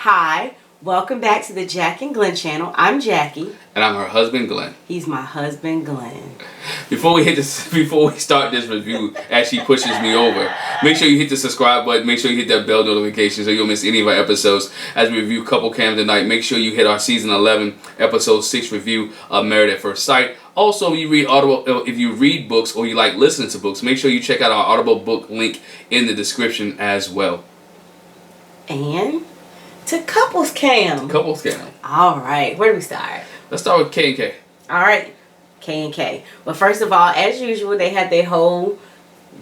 Hi, welcome back to the Jack and Glenn channel. I'm Jackie. And I'm her husband, Glenn. He's my husband, Glenn. Before we start this review, as she pushes me over, make sure you hit the subscribe button. Make sure you hit that bell notification so you don't miss any of our episodes. As we review Couple Cam tonight, make sure you hit our season 11, episode 6 review of Married at First Sight. Also, if you read books or you like listening to books, make sure you check out our Audible book link in the description as well. And to Couples Cam. Couples Cam. All right, where do we start? Let's start with K and K. All right, K and K. Well, first of all, as usual, they had their whole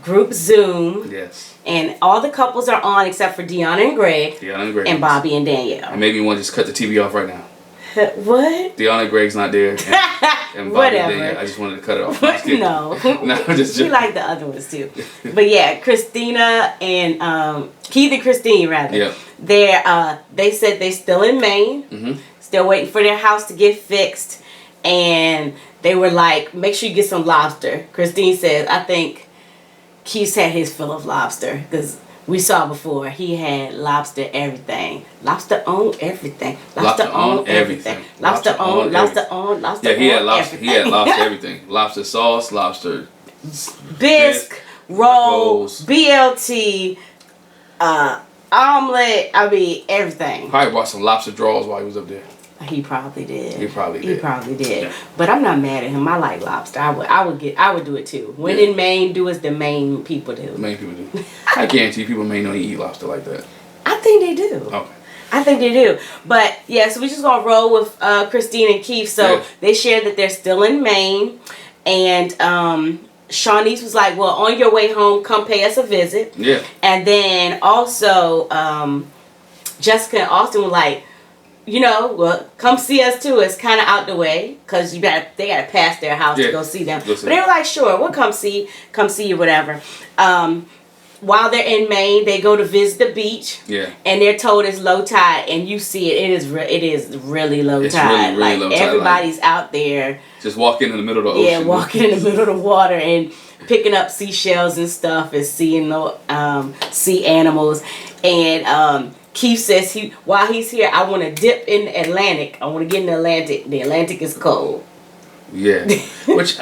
group Zoom. Yes. And all the couples are on except for Deanna and Greg. Deanna and Greg. And Bobby and Danielle. And maybe you want to just cut the TV off right now. What? Deanna and Greg's not there. And Bobby Whatever. and Danielle. I just wanted to cut it off. No. No, just We like the other ones too. But yeah, Christina and Keith and Kristine rather. Yeah. They said they still in Maine. Mm-hmm. Still waiting for their house to get fixed. And they were like, make sure you get some lobster. Kristine says, I think Keith's had his fill of lobster. Because we saw before, he had lobster everything. Lobster on everything. Lobster on everything. Lobster on, lobster on, lobster on. Yeah, he had lobster. Everything. He had lobster everything. Lobster sauce, lobster bisque, rolls, BLT, omelet. I mean, everything. Probably bought some lobster draws while he was up there. He probably did. He probably did. Yeah. But I'm not mad at him. I like lobster. I would do it too. When in Maine, do as the Maine people do. Maine people do. I guarantee people in Maine don't eat lobster like that. I think they do. Okay. I think they do. But yeah, so we just gonna roll with Kristine and Keith. So they shared that they're still in Maine, and Shawneice was like, well, on your way home, come pay us a visit. Yeah. And then also Jessica and Austin were like, well, come see us too. It's kind of out the way because they got to pass their house to go see them. But they were like, sure, we'll come see you, whatever. While they're in Maine, they go to visit the beach. Yeah. And they're told it's low tide, and you see it. It is really low tide. Really low tide. Everybody's out there. Just walking in the middle of the ocean. Yeah, walking in the middle of the water and picking up seashells and stuff and seeing the sea animals. And Keith says while he's here, I want to dip in the Atlantic. I want to get in the Atlantic. The Atlantic is cold. Yeah. Which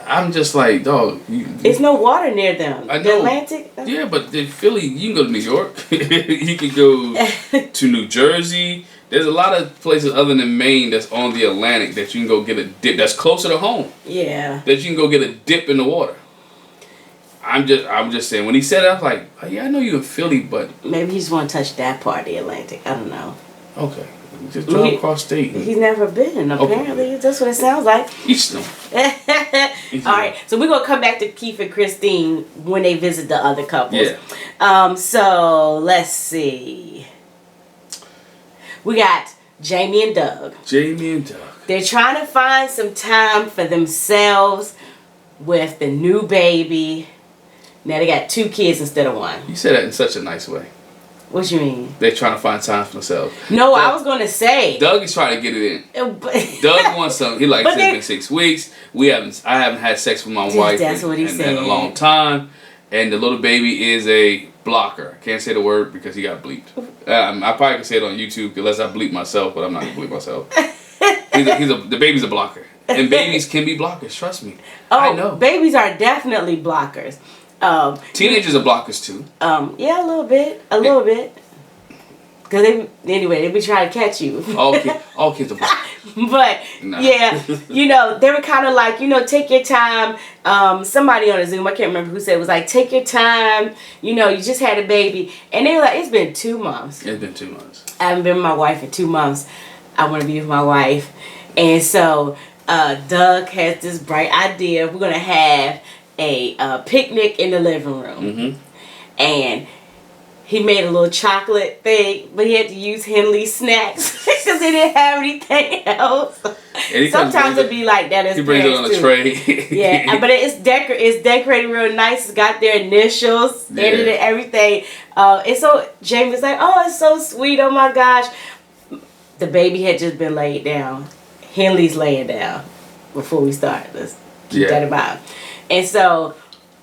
I'm just like, dog. There's no water near them. I know. The Atlantic? Yeah, but in Philly, you can go to New York. You can go to New Jersey. There's a lot of places other than Maine that's on the Atlantic that you can go get a dip. That's closer to home. Yeah. That you can go get a dip in the water. I'm just saying. When he said it, I was like, oh, yeah, I know you're in Philly, but maybe he just want to touch that part of the Atlantic. I don't know. Okay. Just drive across state. He's never been. Apparently, that's what it sounds like. Each All right, so we're gonna come back to Keith and Kristine when they visit the other couples. Yeah. So let's see. We got Jamie and Doug. They're trying to find some time for themselves with the new baby. Now they got 2 kids instead of 1. You said that in such a nice way. What you mean? They're trying to find time for themselves. No, I was gonna say Doug is trying to get it in. Doug wants something. He like, it's been 6 weeks. I haven't had sex with my wife in a long time. And the little baby is a blocker. I can't say the word because he got bleeped. I probably can say it on YouTube unless I bleep myself, but I'm not gonna bleep myself. The baby's a blocker. And babies can be blockers, trust me. Oh, I know. Babies are definitely blockers. Teenagers are blockers too. Yeah, a little bit. Cause they be trying to catch you. All kids are blockers. But yeah, they were kind of like, take your time. Somebody on the Zoom, I can't remember who said it, was like, take your time. You just had a baby, and they were like, it's been 2 months. It's been 2 months. I haven't been with my wife in 2 months. I want to be with my wife, and so Doug has this bright idea. We're gonna have a picnic in the living room, and he made a little chocolate thing, but he had to use Henley's snacks because he didn't have anything else. Sometimes it'd be like that. He brings it on a tray. Yeah, but it's decorated real nice. It's got their initials in it and everything. And so Jamie was like, "Oh, it's so sweet. Oh my gosh." The baby had just been laid down. Henley's laying down before we start. Let's keep that in mind. And so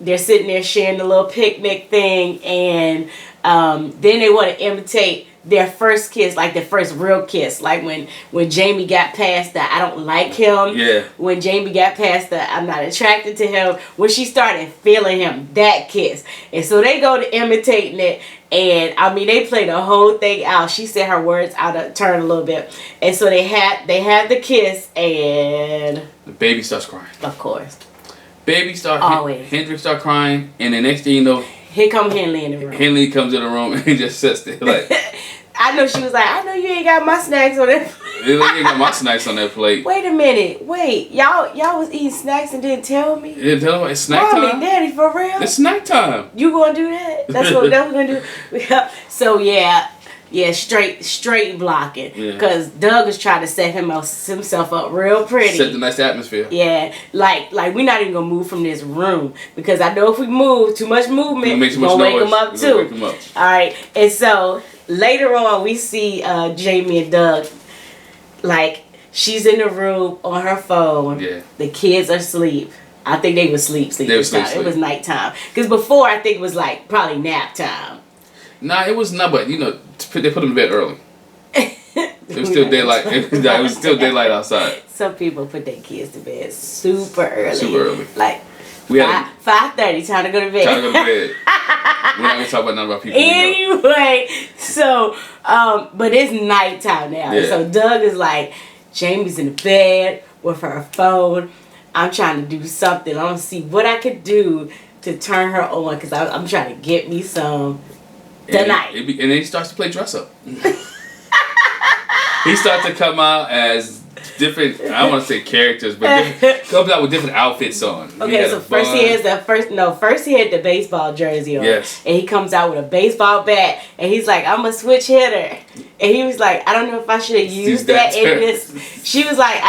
they're sitting there sharing the little picnic thing, and then they want to imitate their first kiss, like their first real kiss, like when Jamie got past the I don't like him, when Jamie got past the I'm not attracted to him, when she started feeling him, that kiss. And so they go to imitating it, and I mean they play the whole thing out. She said her words out of turn a little bit, and so they had the kiss, and the baby starts crying. Of course, baby Hendrik start crying, and the next thing you know, here come Henley in the room. Henley comes in the room and he just sits there like. I know she was like, I know you ain't got my snacks on that. You ain't got my snacks on that plate. Wait a minute. Wait, y'all was eating snacks and didn't tell me? You didn't tell me? It's snack time? Mommy, Daddy, for real? It's snack time. You gonna do that? That's what we're gonna do. So yeah, straight blocking. Because Doug is trying to set himself up real pretty. Set the nice atmosphere. Yeah, like we're not even gonna move from this room, because I know if we move, too much movement, we're gonna wake him up too. All right, and so later on we see Jamie and Doug, like she's in the room on her phone. Yeah. The kids are asleep. I think they were sleep. It was nighttime. Because before I think it was like probably nap time. Nah, it was not, but you know, they put them to bed early. It was still daylight. It was still daylight outside. Some people put their kids to bed super early. Super early. Like 5:30, time to go to bed. Time to go to bed. We're not gonna talk about nothing about people. Anyway, so but it's nighttime now. Yeah. So Doug is like, Jamie's in the bed with her phone. I'm trying to do something. I want to see what I could do to turn her on, because I'm trying to get me some tonight. And then he starts to play dress up. He starts to come out as different, I don't want to say characters, but comes out with different outfits on. Okay, so first he had the baseball jersey on. Yes. And he comes out with a baseball bat, and he's like, I'm a switch hitter. And he was like, I don't know if I should have used that in this. She was like,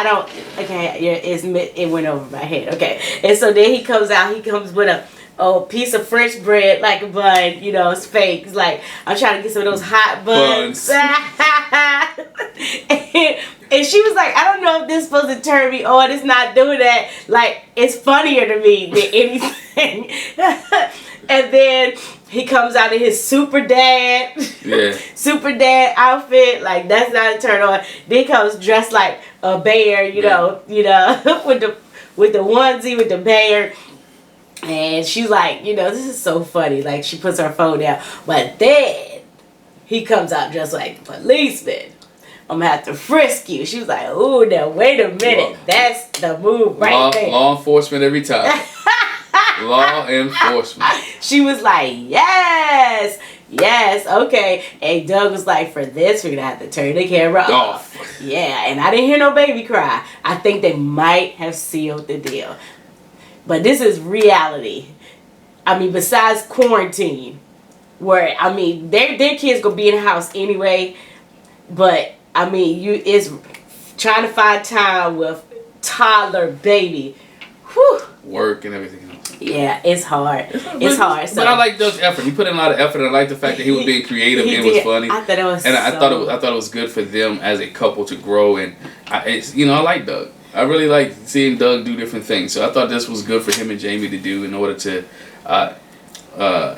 it went over my head. Okay. And so then he comes with a piece of French bread, like a bun, you know, it's fake. It's like, I'm trying to get some of those hot buns. And she was like, I don't know if this is supposed to turn me on. It's not doing that. Like, it's funnier to me than anything. And then he comes out in his super dad outfit. Like, that's not a turn on. Then he comes dressed like a bear, you know, with the onesie with the bear. And she's like, you know, this is so funny. Like, she puts her phone down. But then he comes out dressed like a policeman. I'm going to have to frisk you. She was like, ooh, now wait a minute. That's the move there. Law enforcement every time. Law enforcement. She was like, yes, okay. And Doug was like, for this, we're going to have to turn the camera off. Yeah, and I didn't hear no baby cry. I think they might have sealed the deal. But this is reality. I mean, besides quarantine, where, I mean, their kids gonna be in the house anyway. But, I mean, it's trying to find time with toddler baby. Whew. Work and everything else. Yeah, it's hard. It's hard. So. But I like Doug's effort. He put in a lot of effort. And I like the fact that he was being creative and it was funny. I thought it was and I thought it was good for them as a couple to grow. And, I like Doug. I really like seeing Doug do different things. So I thought this was good for him and Jamie to do in order to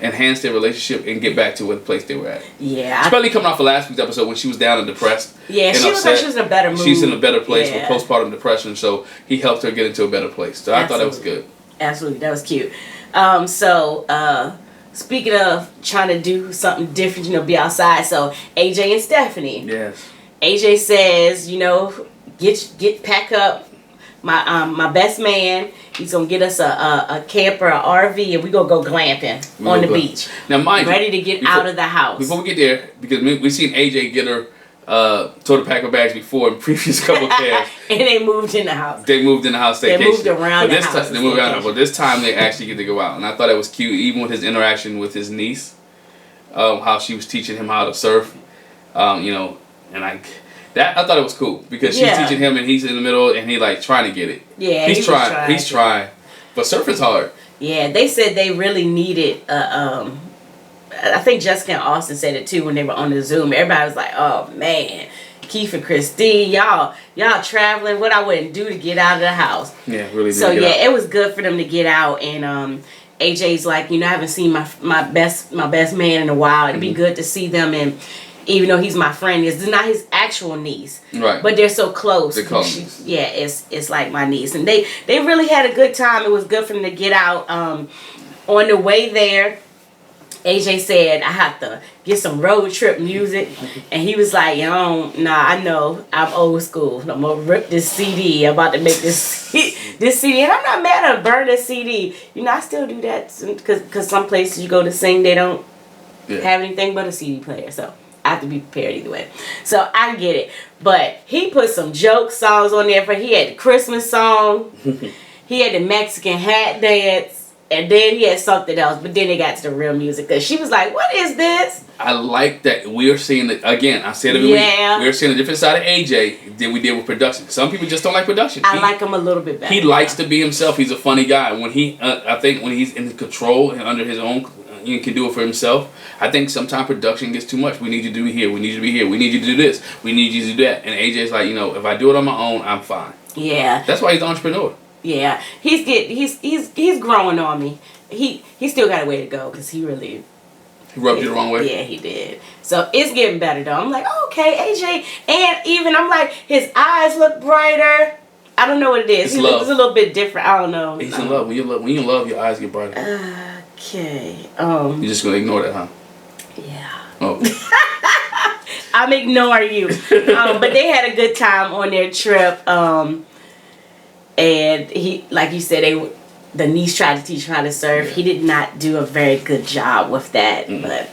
enhance their relationship and get back to what place they were at. Yeah. Especially coming off of last week's episode when she was down and depressed. Yeah, she was like she was in a better mood. She's in a better place with postpartum depression, so he helped her get into a better place. So I thought that was good. Absolutely. That was cute. Speaking of trying to do something different, be outside, so AJ and Stephanie. Yes. AJ says, pack up my best man. He's gonna get us a camper, a RV, and we gonna go glamping on the beach. Now, mind ready to get out of the house. Before we get there, because we've seen AJ get her toilet packer bags before in previous couple of camps. And they moved in the house. They moved in the house staycation. They moved around the house. They moved around, but this time they actually get to go out, and I thought it was cute, even with his interaction with his niece, how she was teaching him how to surf, I thought it was cool because she's teaching him and he's in the middle and he like trying to get it. Yeah, he's trying. But surfing's hard. Yeah, they said they really needed. I think Jessica and Austin said it too when they were on the Zoom. Everybody was like, "Oh man, Keith and Kristine, y'all traveling. What I wouldn't do to get out of the house." Yeah, really. So it was good for them to get out. And AJ's like, I haven't seen my best man in a while. It'd be good to see them and even though he's my friend, is not his actual niece. Right. But they're so close. They're close. It's like my niece. And they really had a good time. It was good for them to get out. On the way there, AJ said, I have to get some road trip music. And he was like, I know. I'm old school. I'm going to rip this CD. I'm about to make this CD. And I'm not mad at burn this CD. I still do that because some places you go to sing, they don't have anything but a CD player. So I have to be prepared either way. So I get it. But he put some joke songs on there. He had the Christmas song. He had the Mexican hat dance. And then he had something else, but then they got to the real music. Because she was like, what is this? I like that we're seeing, again, I said it every week, we're seeing a different side of AJ than we did with production. Some people just don't like production. I like him a little bit better. He likes to be himself. He's a funny guy. When I think when he's in control and under his own, he can do it for himself. I think sometimes production gets too much. We need you to be here. We need you to be here. We need you to do this. We need you to do that. And AJ's like, if I do it on my own, I'm fine. Yeah. That's why he's an entrepreneur. Yeah, he's growing on me. He still got a way to go because he really rubbed you the wrong way. Yeah, he did. So it's getting better though. I'm like, okay, AJ, and even I'm like, his eyes look brighter. I don't know what it is. He looks a little bit different. I don't know. He's in love. When you love, your eyes get brighter. Okay. You're just gonna ignore that, huh? Yeah. Oh. I'm ignoring you. But they had a good time on their trip. And he, like you said, the niece tried to teach him how to surf. He did not do a very good job with that. But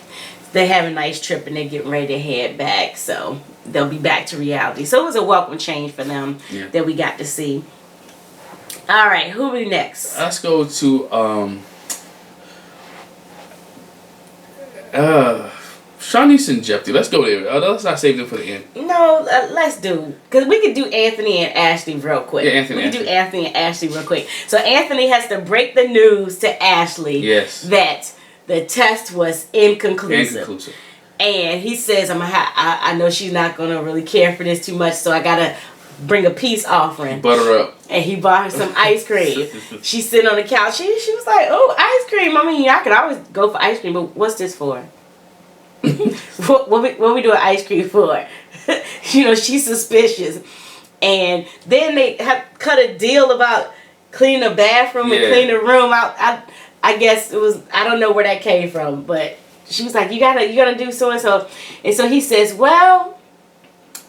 they have a nice trip and they're getting ready to head back. So they'll be back to reality. So it was a welcome change for them that we got to see. All right, who are we next? Let's go to Shawneice and Jephte. Let's go there. Let's not save them for the end. No, let's do. Because we could do Anthony and Ashley real quick. Yeah, Anthony. We could do Anthony and Ashley real quick. So Anthony has to break the news to Ashley that the test was inconclusive. And he says, I know she's not going to really care for this too much, so I got to bring a peace offering. Butter up. And he bought her some ice cream. She's sitting on the couch. She was like, oh, ice cream. I mean, I could always go for ice cream, but what's this for? what we doing ice cream for? She's suspicious. And then they have cut a deal about cleaning the bathroom and cleaning the room out. I guess it was, I don't know where that came from, but she was like, you gotta do so and so. And so he says, well,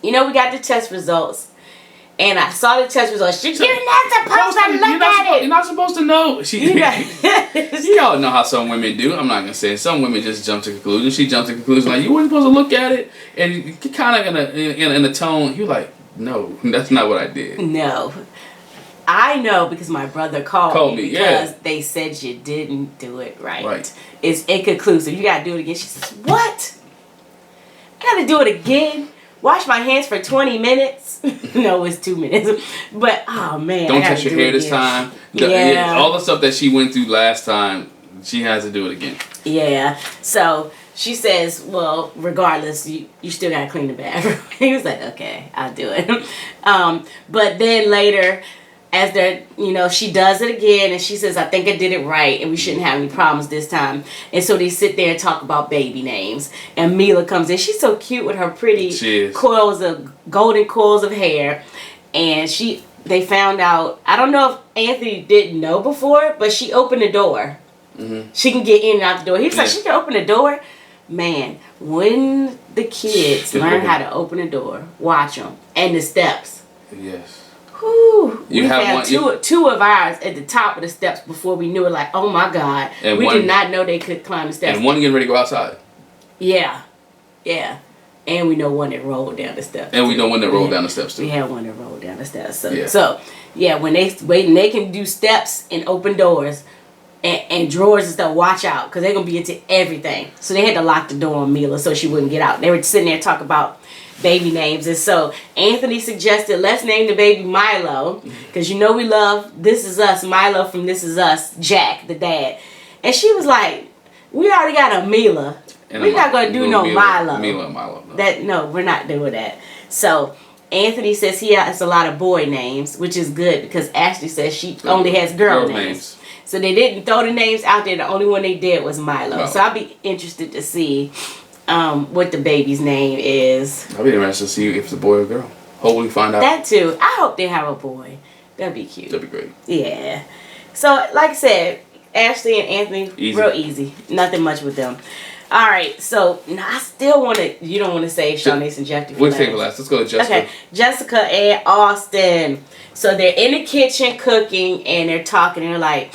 we got the test results. And I saw the test results. You're not supposed to look at it. You're not supposed to know. Y'all know how some women do. I'm not going to say it. Some women just jump to conclusions. She jumped to conclusions like, you weren't supposed to look at it. And you kind of in a tone, you're like, no, that's not what I did. No. I know because my brother called me because they said you didn't do it right. It's inconclusive. You got to do it again. She says, what? I got to do it again? Wash my hands for 20 minutes. No, it's 2 minutes. But, oh, man. Don't touch your hair this time. All the stuff that she went through last time, she has to do it again. Yeah. So she says, well, regardless, you still got to clean the bathroom. He was like, okay, I'll do it. But then later, as they're, she does it again, and she says, I think I did it right, and we shouldn't have any problems this time. And so they sit there and talk about baby names. And Mila comes in. She's so cute with her pretty golden coils of hair. And they found out, I don't know if Anthony didn't know before, but she opened the door. Mm-hmm. She can get in and out the door. He was like, she can open the door? Man, when the kids learn how to open the door, watch them. And the steps. Yes. Whew. We had two of ours at the top of the steps before we knew it. Like, oh my God, and we did not know they could climb the steps. And one getting ready to go outside. Yeah, and we know one that rolled down the steps. And we know one that rolled down the steps too. We had one that rolled down the steps. So when they can do steps and open doors and drawers and stuff, watch out because they're gonna be into everything. So they had to lock the door on Mila so she wouldn't get out. They were sitting there talking about baby names, and so Anthony suggested let's name the baby Milo because we love This Is Us, Milo from This Is Us, Jack the dad, and she was like, we already got a Mila, we're not gonna do no Milo. No, we're not doing that. So Anthony says he has a lot of boy names, which is good because Ashley says she only has girl names. So they didn't throw the names out there. The only one they did was Milo. So I'll be interested to see what the baby's name is. I'll be interested to see if it's a boy or girl. Hopefully find out. That too. I hope they have a boy. That'd be cute. That'd be great. Yeah. So, like I said, Ashley and Anthony, real easy. Nothing much with them. All right. So, now I still want to, you don't want to say Shawneice and Jephte. We'll take it last. Let's go to Jessica. Okay. Jessica and Austin. So, they're in the kitchen cooking and they're talking. And they're like,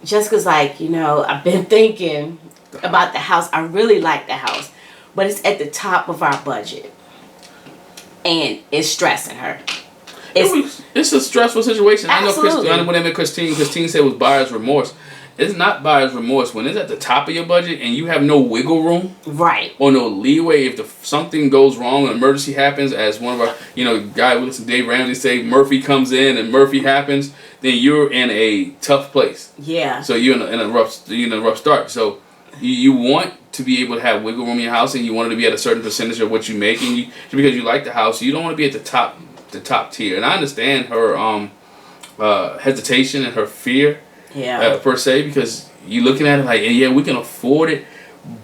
Jessica's like, I've been thinking about the house. I really like the house. But it's at the top of our budget. And it's stressing her. It's a stressful situation. Absolutely. I know when I met Kristine said it was buyer's remorse. It's not buyer's remorse when it's at the top of your budget and you have no wiggle room, right, or no leeway if something goes wrong, an emergency happens. As one of our guy we listen to Dave Ramsey say, Murphy comes in and Murphy happens, then you're in a tough place. Yeah. So you're in a rough start. So you want to be able to have wiggle room in your house, and you want it to be at a certain percentage of what you make, and because you like the house, you don't want to be at the top tier. And I understand her hesitation and her fear, per se, because you're looking at it like, yeah, we can afford it,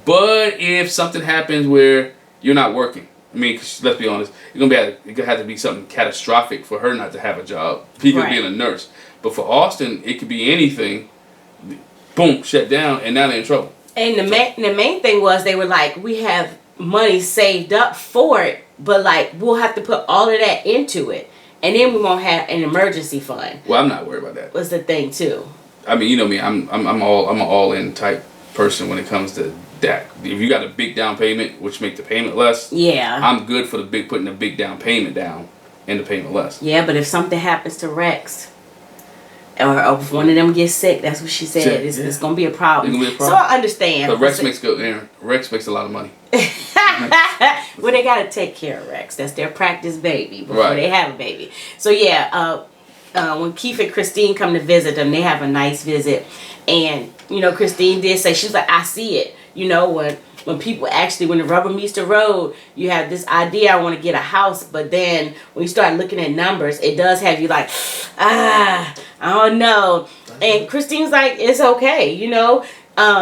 but if something happens where you're not working, I mean, let's be honest, it's gonna have to be something catastrophic for her not to have a job. She could be a nurse, but for Austin, it could be anything. Boom, shut down, and now they're in trouble. And the main thing was they were like, we have money saved up for it, but like we'll have to put all of that into it, and then we won't have an emergency fund. Well, I'm not worried about that. Was the thing too. I mean, you know me, I'm an all-in type person when it comes to that. If you got a big down payment, which make the payment less, I'm good for putting a big down payment down and the payment less. Yeah, but if something happens to Rex, or if one of them gets sick, that's what she said. It's gonna be a problem. So I understand. But Rex makes a lot of money. Well, they gotta take care of Rex. That's their practice baby before they have a baby. So when Keith and Kristine come to visit them, they have a nice visit. And Kristine did say, she's like, I see it. When people actually, when the rubber meets the road, you have this idea, I want to get a house, but then when you start looking at numbers, it does have you like, I don't know. And Kristine's like, it's okay,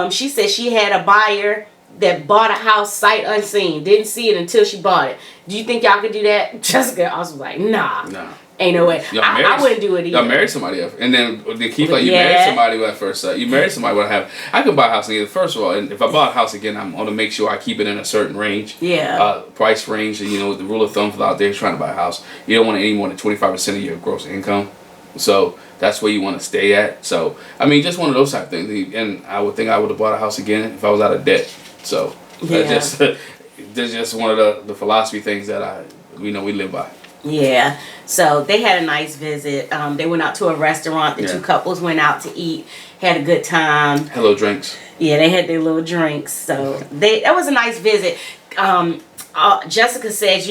she said she had a buyer that bought a house sight unseen, didn't see it until she bought it. Do you think y'all could do that? Jessica also was like, nah. Ain't no way. I wouldn't do it either. Y'all married somebody else. And then they keep like, you married somebody at first sight. You married somebody with a house. I could buy a house either. First of all, and if I buy a house again, I'm going to make sure I keep it in a certain range. Price range. And, the rule of thumb for out there is trying to buy a house. You don't want any more than 25% of your gross income. So that's where you want to stay at. So, I mean, just one of those type of things. And I would think I would have bought a house again if I was out of debt. So, that's just one of the philosophy things that we live by. Yeah, so they had a nice visit. They went out to a restaurant. The two couples went out to eat, had a good time. Hello drinks. Yeah, they had their little drinks. So that was a nice visit. Jessica says,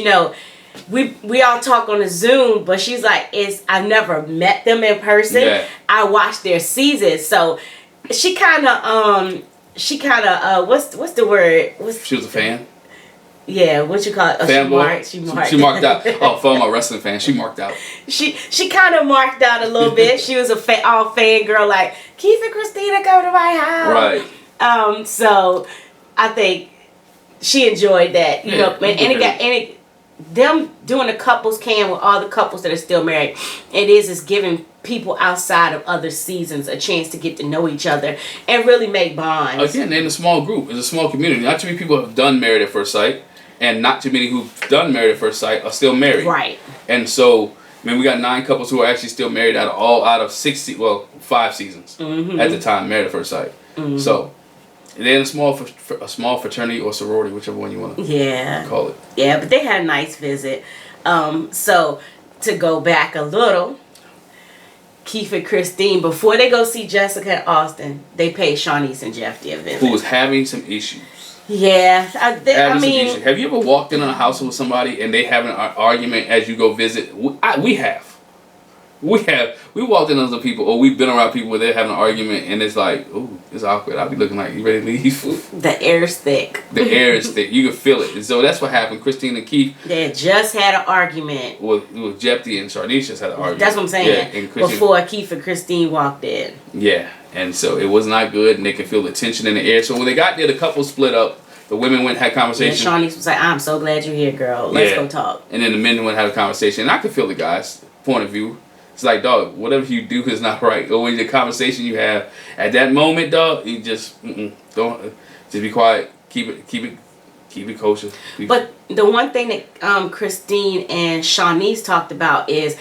we all talk on the Zoom, but she's like, I've never met them in person. Yeah. I watched their seasons, so she kind of what's the word? She was a fan. Yeah, what you call it? Fanboy. She marked out. Oh, for my wrestling fan, she marked out. She kind of marked out a little bit. She was all fangirl, like Keith and Kristine come to my house. Right. So I think she enjoyed that, and them doing a couples cam with all the couples that are still married. It is giving people outside of other seasons a chance to get to know each other and really make bonds. Again, they're in a small group. It's a small community. Not too many people have done Married at First Sight, and not too many who've done Married at First Sight are still married. Right. And so, we got 9 couples who are actually still married out of 5 seasons at the time, Married at First Sight. Mm-hmm. So, they're in a small fraternity or sorority, whichever one you want to call it. Yeah, but they had a nice visit. So, to go back a little, Keith and Kristine, before they go see Jessica and Austin, they paid Shawneice and Jephte a visit. Who was having some issues. Yeah. I mean, have you ever walked in a house with somebody and they have an argument as you go visit? We have. We walked in on some people, or we've been around people where they're having an argument and it's like, ooh, it's awkward. I'll be looking like, you ready to leave? The air is thick. The air is thick. You can feel it. And so that's what happened. Kristine and Keith. They just had an argument. With Jephte and Shawneice just had an argument. That's what I'm saying. Yeah, before Keith and Kristine walked in. Yeah. And so it was not good, and they could feel the tension in the air. So when they got there, the couple split up. The women went and had conversation. And Shawneice was like, I'm so glad you're here, girl. Let's go talk. And then the men went and had a conversation. And I could feel the guy's point of view. It's like, dog, whatever you do is not right. Or when the conversation you have at that moment, dog, you just don't just be quiet. Keep it kosher. But the one thing that Kristine and Shawneice talked about is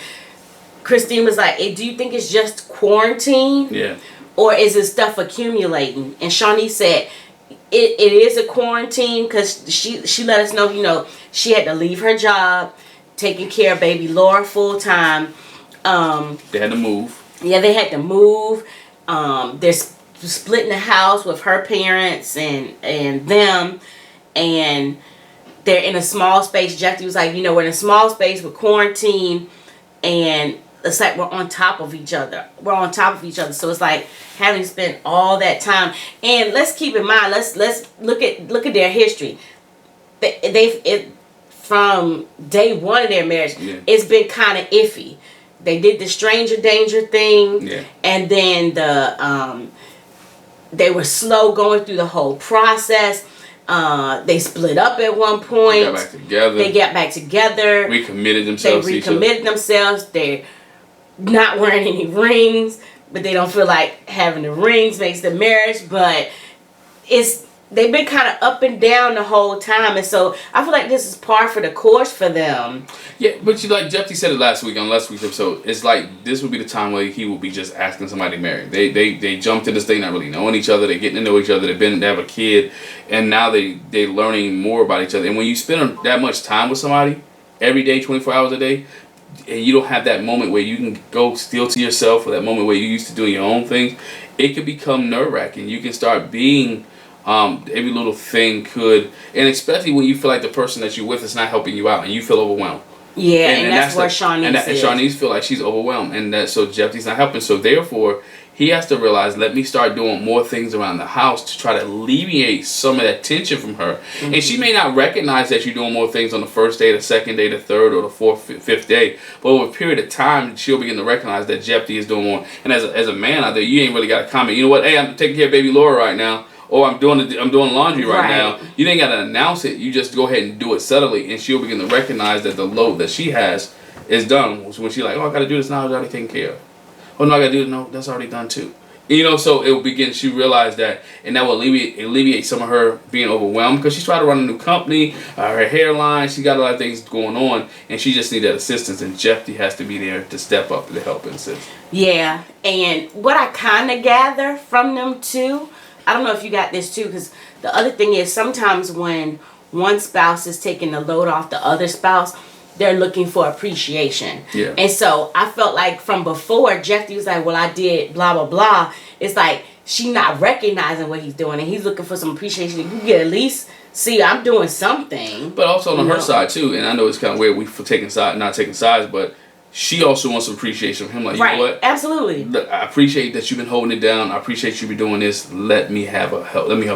Kristine was like, hey, do you think it's just quarantine? Yeah. Or is it stuff accumulating? And Shawneice said it is a quarantine because she let us know, you know, she had to leave her job, taking care of baby Laura full time. They had to move. Yeah, they had to move. They're splitting the house with her parents and them. And they're in a small space. Jephte was like, you know, we're in a small space with quarantine, and it's like we're on top of each other. So it's like having spent all that time. And let's keep in mind, let's look at their history. They've from day one of their marriage, it's been kind of iffy. They did the stranger danger thing, and then they were slow going through the whole process. They split up at one point. They got back together. Recommitted themselves. They're not wearing any rings, but they don't feel like having the rings makes the marriage. But they've been kind of up and down the whole time, and so I feel like this is par for the course for them. Yeah, but you like Jephte said it last week on last week's episode. It's like this would be the time where he will be just asking somebody to marry. They jump to this thing not really knowing each other. They're getting to know each other. They have a kid, and now they learning more about each other. And when you spend that much time with somebody every day, 24 hours a day, and you don't have that moment where you can go still to yourself, or that moment where you used to doing your own things, it could become nerve-wracking. You can start being every little thing could, and especially when you feel like the person that you're with is not helping you out and you feel overwhelmed. Yeah, and that's where Shawneice is. And Shawneice feel like she's overwhelmed, and so Jephthe's not helping. So therefore, he has to realize, let me start doing more things around the house to try to alleviate some of that tension from her. Mm-hmm. And she may not recognize that you're doing more things on the first day, the second day, the third, or the fourth, fifth day. But over a period of time, she'll begin to recognize that Jephte is doing more. And as a man out there, you ain't really got to comment. You know what? Hey, I'm taking care of baby Laura right now. Or I'm doing laundry right now. You ain't got to announce it. You just go ahead and do it subtly, and she'll begin to recognize that the load that she has is done. So when she's like, oh, I got to do this now, it's already taken care of. Oh, no, I got to do it. No, that's already done too. You know, so it will begin. She realized that, and that will alleviate some of her being overwhelmed, because she's trying to run a new company, her hairline. She got a lot of things going on, and she just needs that assistance. And Jephte has to be there to step up to help and assist. Yeah, and what I kind of gather from them too, I don't know if you got this too, because the other thing is sometimes when one spouse is taking the load off the other spouse, they're looking for appreciation. Yeah. And so I felt like from before, Jephte was like, well, I did blah, blah, blah. It's like she not recognizing what he's doing, and he's looking for some appreciation. You get at least see I'm doing something. But also on her side too, and I know it's kind of weird we for not taking sides, but she also wants some appreciation from him. Like, you know what? Absolutely. Look, I appreciate that you've been holding it down. I appreciate you be doing this. Let me help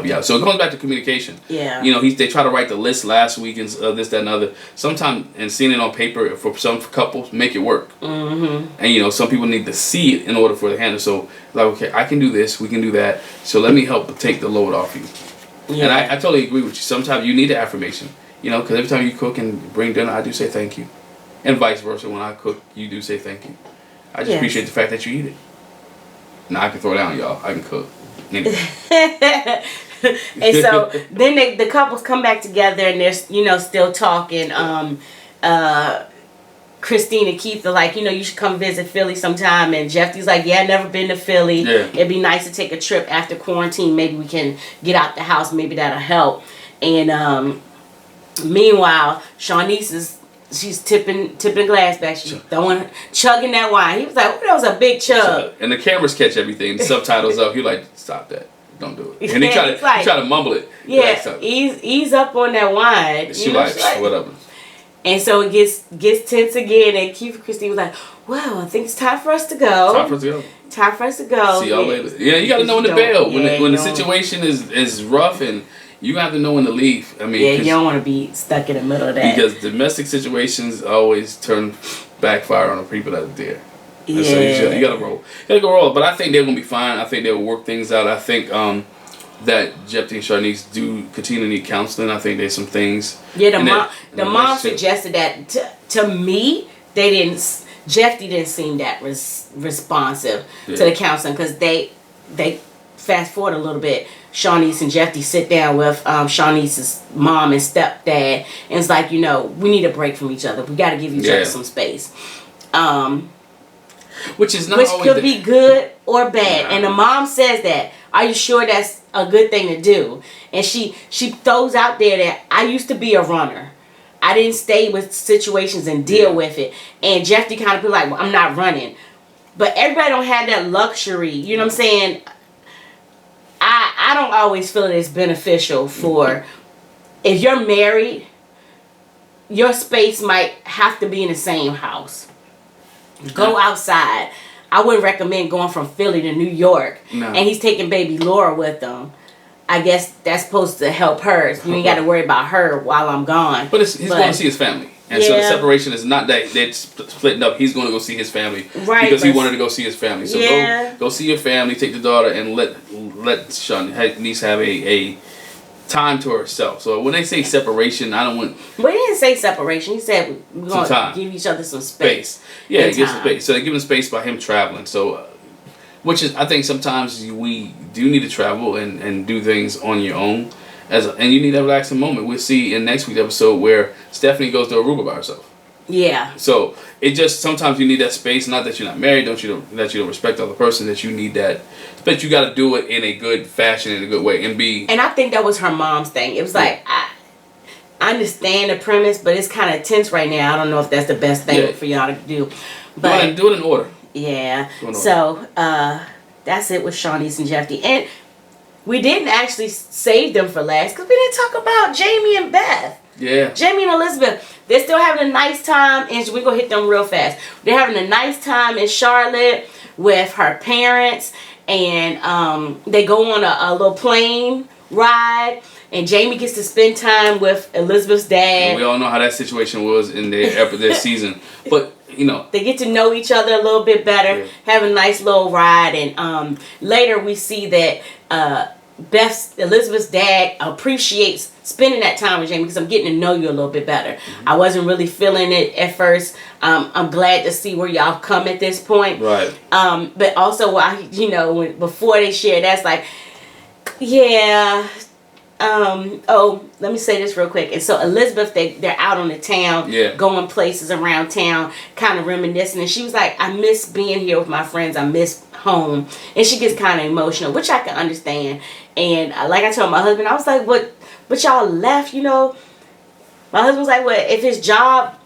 you out. So it comes back to communication. Yeah. You know, they try to write the list last week and this, that, and other. Sometimes, and seeing it on paper for some couples, make it work. Mm-hmm. And you know, some people need to see it in order for it to handle. So like, okay, I can do this. We can do that. So let me help take the load off you. Yeah. And I totally agree with you. Sometimes you need the affirmation. You know, because every time you cook and bring dinner, I do say thank you. And vice versa, when I cook, you do say thank you. I just appreciate the fact that you eat it. Now I can throw it down, y'all. I can cook. Anyway. And so then the couples come back together, and they're still talking. Kristine and Keith are like, you should come visit Philly sometime. And Jephthe's like, yeah, I've never been to Philly. Yeah. It'd be nice to take a trip after quarantine. Maybe we can get out the house. Maybe that'll help. And meanwhile, Shawneice she's tipping glass back. She's chugging that wine. He was like, oh, that was a big chug. And the cameras catch everything. The subtitles up. He like, stop that. Don't do it. And he try to mumble it. Yeah, ease up on that wine. She like, whatever. And so it gets tense again. And Keith and Kristine was like, well, I think it's time for us to go. Time for us to go. See y'all later. Yeah, you got to know when to bail. When the situation is rough, and you have to know when to leave. I mean, you don't want to be stuck in the middle of that. Because domestic situations always backfire on the people that are there. Yeah. And so you gotta roll. You gotta go roll. But I think they're gonna be fine. I think they'll work things out. I think that Jephte and Shawneice do continue to need counseling. I think there's some things. Yeah, the mom suggested that to me. Jephte didn't seem that responsive to the counseling, because they fast forward a little bit. Shawneice and Jephte sit down with Shawneice's mom and stepdad, and it's like, we need a break from each other. We got to give each other some space. Which could be good or bad. And the mom says that. Are you sure that's a good thing to do? And she throws out there that I used to be a runner. I didn't stay with situations and deal with it. And Jephte kind of be like, well, I'm not running. But everybody don't have that luxury. You know what I'm saying? I don't always feel that it's beneficial for, if you're married, your space might have to be in the same house. Go outside. I wouldn't recommend going from Philly to New York. No. And he's taking baby Laura with him. I guess that's supposed to help her. You ain't got to worry about her while I'm gone. But he's going to see his family. And so the separation is not that they're splitting up. He's going to go see his family. Right. Because he wanted to go see his family. So go see your family, take the daughter, and let Shawneice have a time to herself. So when they say separation, I don't want... Well, he didn't say separation. He said we're going to give each other some space. Yeah, give some space. So they're giving space by him traveling. So... which is, I think sometimes we do need to travel and do things on your own, and you need a relaxing moment. We'll see in next week's episode where Stephanie goes to Aruba by herself. Yeah. So it just, sometimes you need that space. Not that you're not married, that you don't respect the other person. That you need that, but you got to do it in a good fashion, in a good way, and be. And I think that was her mom's thing. It was like I understand the premise, but it's kind of tense right now. I don't know if that's the best thing for y'all to do. But do it in order. Yeah. So that's it with Shawneice and Jephte. And we didn't actually save them for last because we didn't talk about Jamie and Beth. Yeah. Jamie and Elizabeth. They're still having a nice time, and we're going to hit them real fast. They're having a nice time in Charlotte with her parents, and they go on a little plane ride, and Jamie gets to spend time with Elizabeth's dad. And we all know how that situation was in their season. But, they get to know each other a little bit better, have a nice little ride, and later we see that Elizabeth's dad appreciates spending that time with Jamie because I'm getting to know you a little bit better. Mm-hmm. I wasn't really feeling it at first. I'm glad to see where y'all come at this point. Right. But also, before they share, that's like, let me say this real quick. And so Elizabeth, they're out on the town, going places around town, kind of reminiscing. And she was like, I miss being here with my friends. I miss home. And she gets kind of emotional, which I can understand. And like I told my husband, I was like, but y'all left, My husband was like, if your job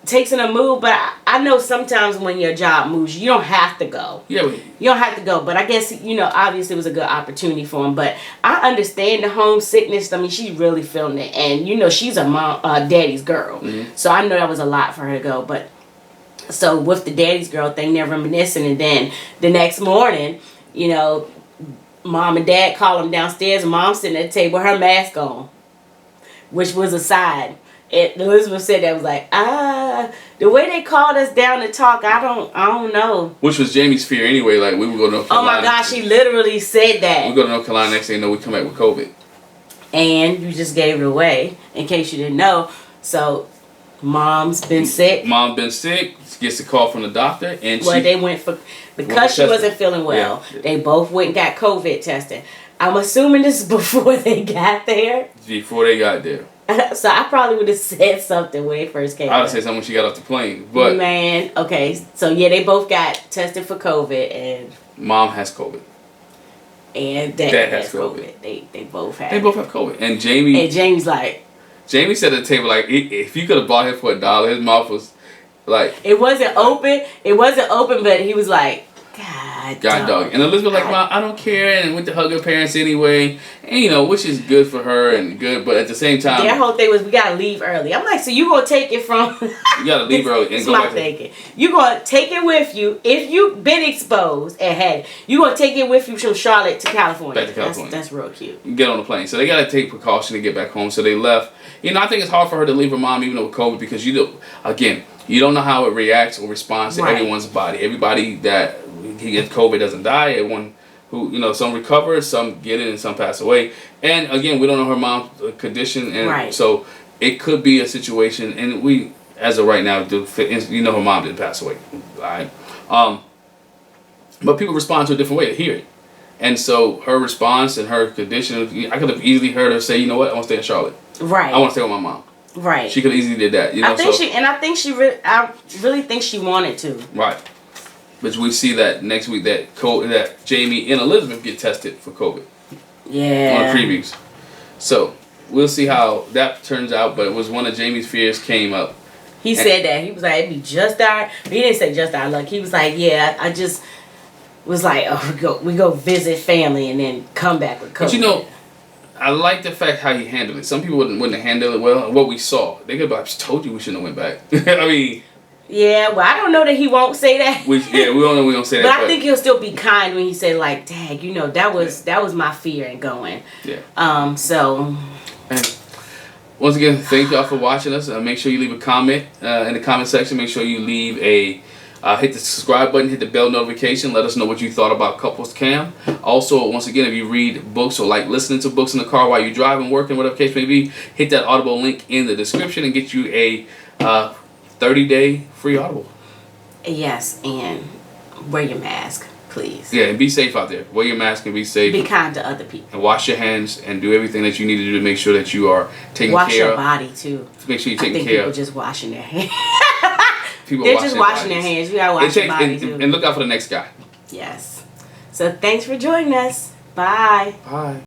takes in a move, but I know sometimes when your job moves, you don't have to go. Yeah, you don't have to go. But I guess, obviously it was a good opportunity for him. But I understand the homesickness. I mean, she's really feeling it. And, she's a daddy's girl. Mm-hmm. So I know that was a lot for her to go. But so with the daddy's girl thing, they're reminiscing. And then the next morning, mom and dad call them downstairs, and mom's sitting at the table with her mask on, which was a side. Elizabeth said that was like, the way they called us down to talk, I don't know. Which was Jamie's fear anyway. Like, we would go to North Carolina. Oh my gosh, she literally said that. We go to North Carolina next thing you know, we come back with COVID. And you just gave it away, in case you didn't know. So, mom's been sick. Mom been sick. Gets a call from the doctor, and they went for, because she wasn't feeling well. Yeah. They both went and got COVID tested. I'm assuming this is before they got there. Before they got there. So I probably would have said something when they first came. I would have said something when she got off the plane. But man, okay. So they both got tested for COVID, and mom has COVID. And dad has COVID. They both have. They both have COVID. And Jamie's like. Jamie said at the table, like, if you could have bought him for $1, his mouth was like. It wasn't open. It wasn't open, but he was like, God dog. And Elizabeth like, Mom, I don't care, and went to hug her parents anyway. And which is good for her and good, but at the same time, their whole thing was we gotta leave early. I'm like, so you gonna take it from you gotta leave early and go back. Thinking. You gonna take it with you if you've been exposed and had you gonna take it with you from Charlotte to California. Back to California. That's real cute. You get on the plane. So they gotta take precaution to get back home. So they left. I think it's hard for her to leave her mom even with COVID because you don't know how it reacts or responds to everyone's body. Everybody that he gets COVID doesn't die. Everyone who, you know, some recover, some get it, and some pass away. And again, we don't know her mom's condition, and so it could be a situation. And we, as of right now, you know, her mom didn't pass away, right? But people respond to a different way to hear it. And so her response and her condition, I could have easily heard her say, you know what, I want to stay in Charlotte. Right. I want to stay with my mom. Right. She could have easily did that. You know, I really think she wanted to. Right. But we see that next week that Jamie and Elizabeth get tested for COVID. Yeah. On the previews. So we'll see how that turns out. But it was one of Jamie's fears came up. He said that. He was like, it'd be just our... He didn't say just our luck. He was like, yeah, I just was like, oh, we go visit family and then come back with COVID. But you know, I like the fact how he handled it. Some people wouldn't handle it well. What we saw, they could be like, I just told you we shouldn't have went back. I mean... Yeah, well, I don't know that he won't say that. We don't know we don't say that. But I think he'll still be kind when he said, like, dang, you know, that was my fear in going. Yeah. So... And once again, thank y'all for watching us. Make sure you leave a comment in the comment section. Make sure you leave a hit the subscribe button, hit the bell notification. Let us know what you thought about Couples Cam. Also, once again, if you read books or like listening to books in the car while you're driving, working, whatever case may be, hit that Audible link in the description and get you a 30-day free Audible. Yes, and wear your mask, please. Yeah, and be safe out there. Wear your mask and be safe. Be kind to other people. And wash your hands and do everything that you need to do to make sure that you are taking Wash care of. your body, too. Make sure you're taking care of. People just washing their hands. They're just washing their hands. You gotta wash your body, too. And look out for the next guy. Yes. So thanks for joining us. Bye. Bye.